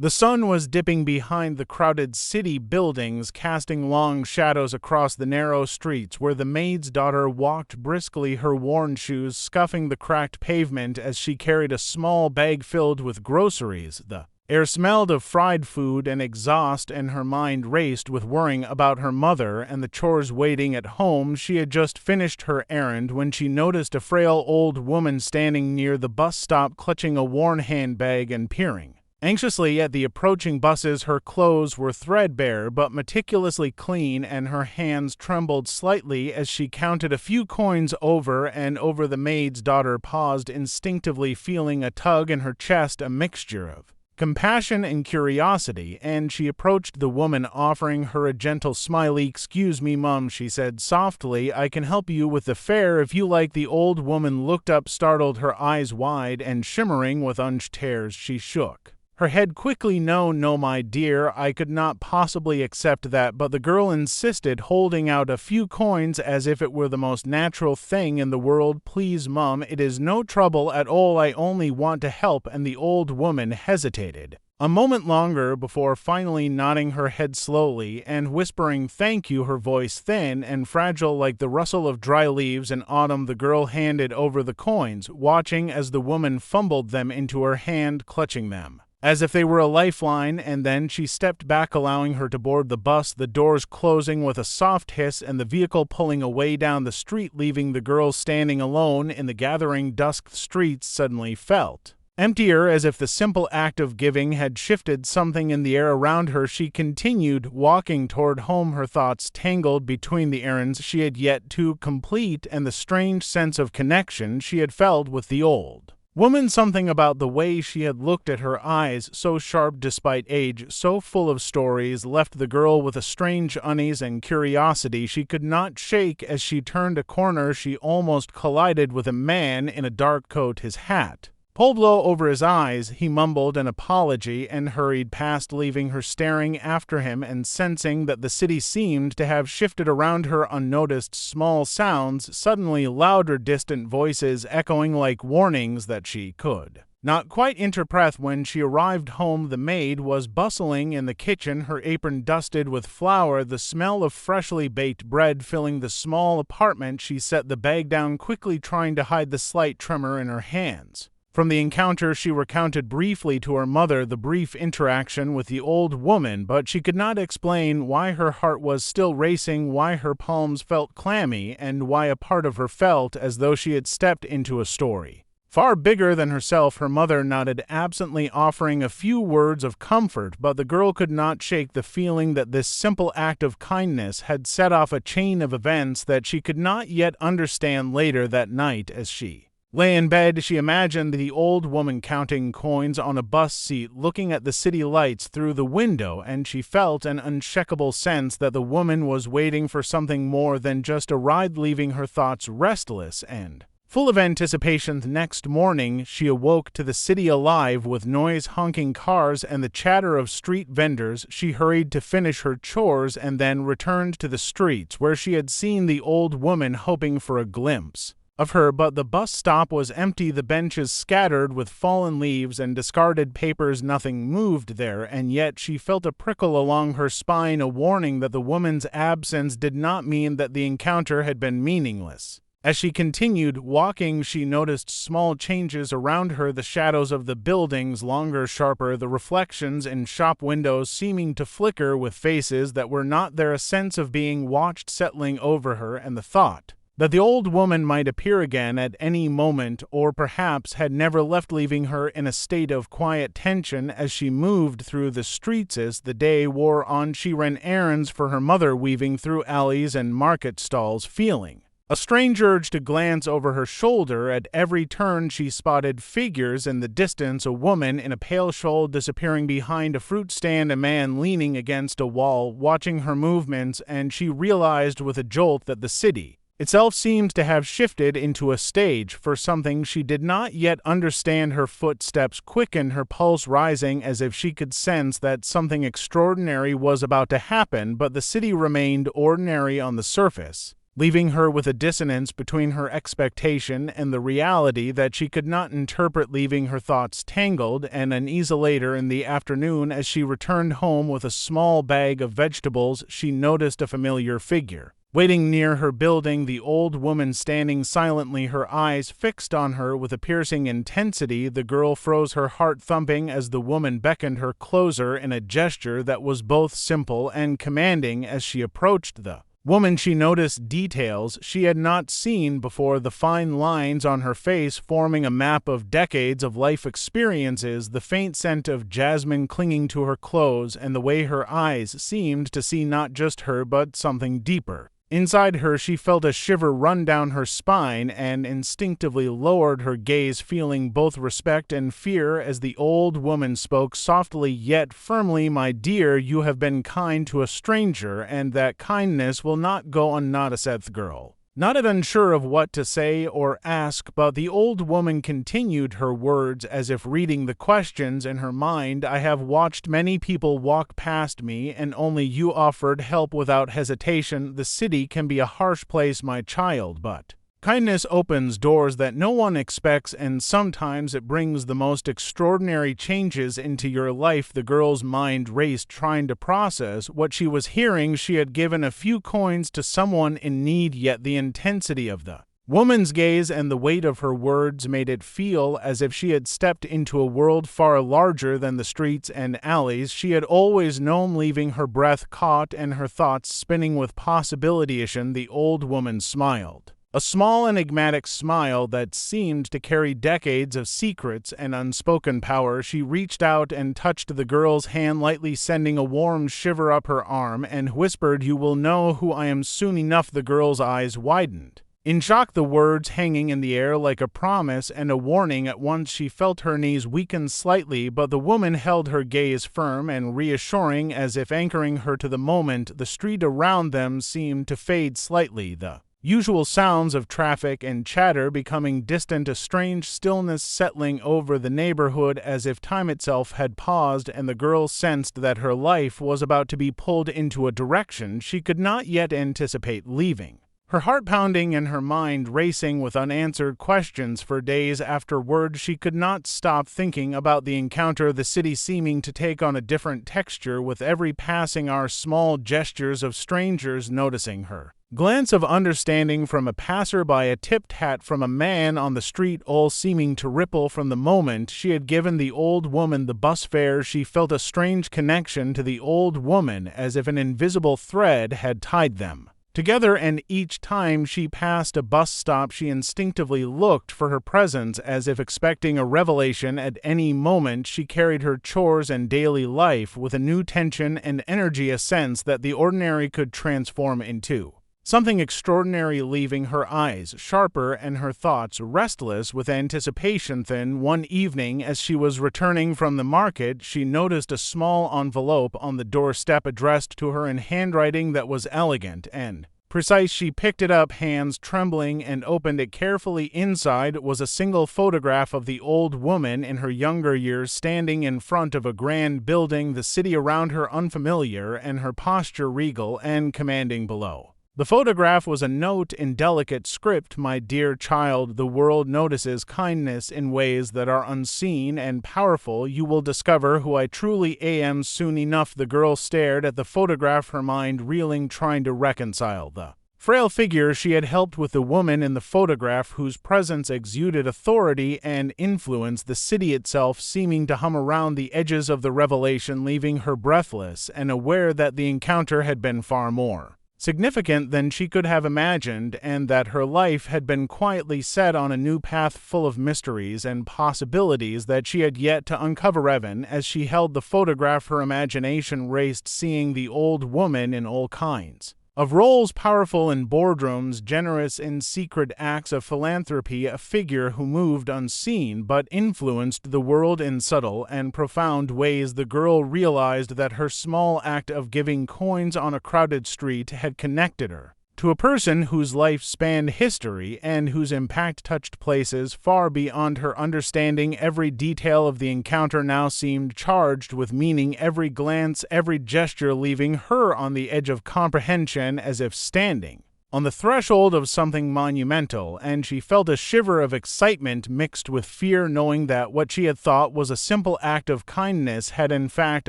The sun was dipping behind the crowded city buildings, casting long shadows across the narrow streets where the maid's daughter walked briskly, her worn shoes scuffing the cracked pavement as she carried a small bag filled with groceries. The air smelled of fried food and exhaust, and her mind raced with worrying about her mother and the chores waiting at home. She had just finished her errand when she noticed a frail old woman standing near the bus stop, clutching a worn handbag and peering anxiously at the approaching buses. Her clothes were threadbare but meticulously clean, and her hands trembled slightly as she counted a few coins over and over. The maid's daughter paused, instinctively feeling a tug in her chest, a mixture of compassion and curiosity, and she approached the woman, offering her a gentle smile. "Excuse me, Mum," she said softly. "I can help you with the fare if you like." The old woman looked up, startled, her eyes wide and shimmering with unshed tears. She shook her head quickly. No, my dear, I could not possibly accept that." But the girl insisted, holding out a few coins as if it were the most natural thing in the world. "Please, Mum, it is no trouble at all. I only want to help." And the old woman hesitated a moment longer before finally nodding her head slowly and whispering, "Thank you," her voice thin and fragile like the rustle of dry leaves in autumn. The girl handed over the coins, watching as the woman fumbled them into her hand, clutching them as if they were a lifeline, and then she stepped back, allowing her to board the bus, the doors closing with a soft hiss and the vehicle pulling away down the street, leaving the girl standing alone in the gathering dusk. The streets suddenly felt emptier, as if the simple act of giving had shifted something in the air around her. She continued walking toward home, her thoughts tangled between the errands she had yet to complete and the strange sense of connection she had felt with the old woman. Something about the way she had looked at her, eyes so sharp despite age, so full of stories, left the girl with a strange unease and curiosity she could not shake. As she turned a corner, she almost collided with a man in a dark coat, his hat pulled low over his eyes. He mumbled an apology and hurried past, leaving her staring after him and sensing that the city seemed to have shifted around her unnoticed. Small sounds, suddenly louder, distant voices echoing like warnings that she could not quite interpret. When she arrived home, the maid was bustling in the kitchen, her apron dusted with flour, the smell of freshly baked bread filling the small apartment. She set the bag down quickly, trying to hide the slight tremor in her hands. From the encounter, she recounted briefly to her mother the brief interaction with the old woman, but she could not explain why her heart was still racing, why her palms felt clammy, and why a part of her felt as though she had stepped into a story far bigger than herself. Her mother nodded absently, offering a few words of comfort, but the girl could not shake the feeling that this simple act of kindness had set off a chain of events that she could not yet understand. Later that night, as she lay in bed, she imagined the old woman counting coins on a bus seat, looking at the city lights through the window, and she felt an unshakable sense that the woman was waiting for something more than just a ride, leaving her thoughts restless and full of anticipation. The next morning, she awoke to the city alive with noise, honking cars, and the chatter of street vendors. She hurried to finish her chores and then returned to the streets where she had seen the old woman, hoping for a glimpse of her, but the bus stop was empty, the benches scattered with fallen leaves and discarded papers. Nothing moved there, and yet she felt a prickle along her spine, a warning that the woman's absence did not mean that the encounter had been meaningless. As she continued walking, she noticed small changes around her, the shadows of the buildings longer, sharper, the reflections in shop windows seeming to flicker with faces that were not there, a sense of being watched settling over her, and the thought that the old woman might appear again at any moment, or perhaps had never left, leaving her in a state of quiet tension. As she moved through the streets as the day wore on, she ran errands for her mother, weaving through alleys and market stalls, feeling a strange urge to glance over her shoulder. At every turn she spotted figures in the distance, a woman in a pale shawl disappearing behind a fruit stand, a man leaning against a wall watching her movements, and she realized with a jolt that the city itself seemed to have shifted into a stage for something she did not yet understand. Her footsteps quickened, her pulse rising as if she could sense that something extraordinary was about to happen, but the city remained ordinary on the surface. leaving her with a dissonance between her expectation and the reality that she could not interpret, leaving her thoughts tangled and uneasy. Later in the afternoon, as she returned home with a small bag of vegetables, she noticed a familiar figure waiting near her building, the old woman standing silently, her eyes fixed on her with a piercing intensity. The girl froze, her heart thumping, as the woman beckoned her closer in a gesture that was both simple and commanding. As she approached the woman, she noticed details she had not seen before, the fine lines on her face forming a map of decades of life experiences, the faint scent of jasmine clinging to her clothes, and the way her eyes seemed to see not just her but something deeper. Inside her, she felt a shiver run down her spine and instinctively lowered her gaze, feeling both respect and fear as the old woman spoke softly yet firmly. "My dear, you have been kind to a stranger, and that kindness will not go unnoticed." The girl nodded, unsure of what to say or ask, but the old woman continued her words as if reading the questions in her mind. "I have watched many people walk past me, and only you offered help without hesitation. The city can be a harsh place, my child, but kindness opens doors that no one expects, and sometimes it brings the most extraordinary changes into your life." The girl's mind raced, trying to process what she was hearing. She had given a few coins to someone in need, yet the intensity of the woman's gaze and the weight of her words made it feel as if she had stepped into a world far larger than the streets and alleys she had always known, leaving her breath caught and her thoughts spinning with possibility. The old woman smiled, a small, enigmatic smile that seemed to carry decades of secrets and unspoken power. She reached out and touched the girl's hand lightly, sending a warm shiver up her arm, and whispered, "You will know who I am soon enough." The girl's eyes widened in shock, the words hanging in the air like a promise and a warning. At once she felt her knees weaken slightly, but the woman held her gaze firm and reassuring, as if anchoring her to the moment. The street around them seemed to fade slightly, the usual sounds of traffic and chatter becoming distant, a strange stillness settling over the neighborhood as if time itself had paused, and the girl sensed that her life was about to be pulled into a direction she could not yet anticipate, leaving her heart pounding and her mind racing with unanswered questions. For days afterward, she could not stop thinking about the encounter, the city seeming to take on a different texture with every passing hour, small gestures of strangers noticing her, glance of understanding from a passerby, a tipped hat from a man on the street, all seeming to ripple from the moment she had given the old woman the bus fare. She felt a strange connection to the old woman, as if an invisible thread had tied them together, and each time she passed a bus stop she instinctively looked for her presence, as if expecting a revelation at any moment. She carried her chores and daily life with a new tension and energy, a sense that the ordinary could transform into something extraordinary, leaving her eyes sharper and her thoughts restless with anticipation. Then one evening, as she was returning from the market, she noticed a small envelope on the doorstep addressed to her in handwriting that was elegant and precise. She picked it up, hands trembling, and opened it carefully. Inside was a single photograph of the old woman in her younger years, standing in front of a grand building, the city around her unfamiliar and her posture regal and commanding. Below the photograph was a note in delicate script: "My dear child, the world notices kindness in ways that are unseen and powerful. You will discover who I truly am soon enough." The girl stared at the photograph, her mind reeling, trying to reconcile the frail figure she had helped with the woman in the photograph, whose presence exuded authority and influence, the city itself seeming to hum around the edges of the revelation, leaving her breathless and aware that the encounter had been far more significant than she could have imagined, and that her life had been quietly set on a new path full of mysteries and possibilities that she had yet to uncover. Even as she held the photograph, her imagination raced, seeing the old woman in all kinds of roles, powerful in boardrooms, generous in secret acts of philanthropy, a figure who moved unseen but influenced the world in subtle and profound ways. The girl realized that her small act of giving coins on a crowded street had connected her to a person whose life spanned history and whose impact touched places far beyond her understanding. Every detail of the encounter now seemed charged with meaning, every glance, every gesture leaving her on the edge of comprehension, as if standing on the threshold of something monumental, and she felt a shiver of excitement mixed with fear, knowing that what she had thought was a simple act of kindness had in fact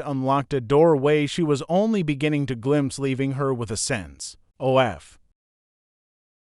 unlocked a doorway she was only beginning to glimpse, leaving her with a sense of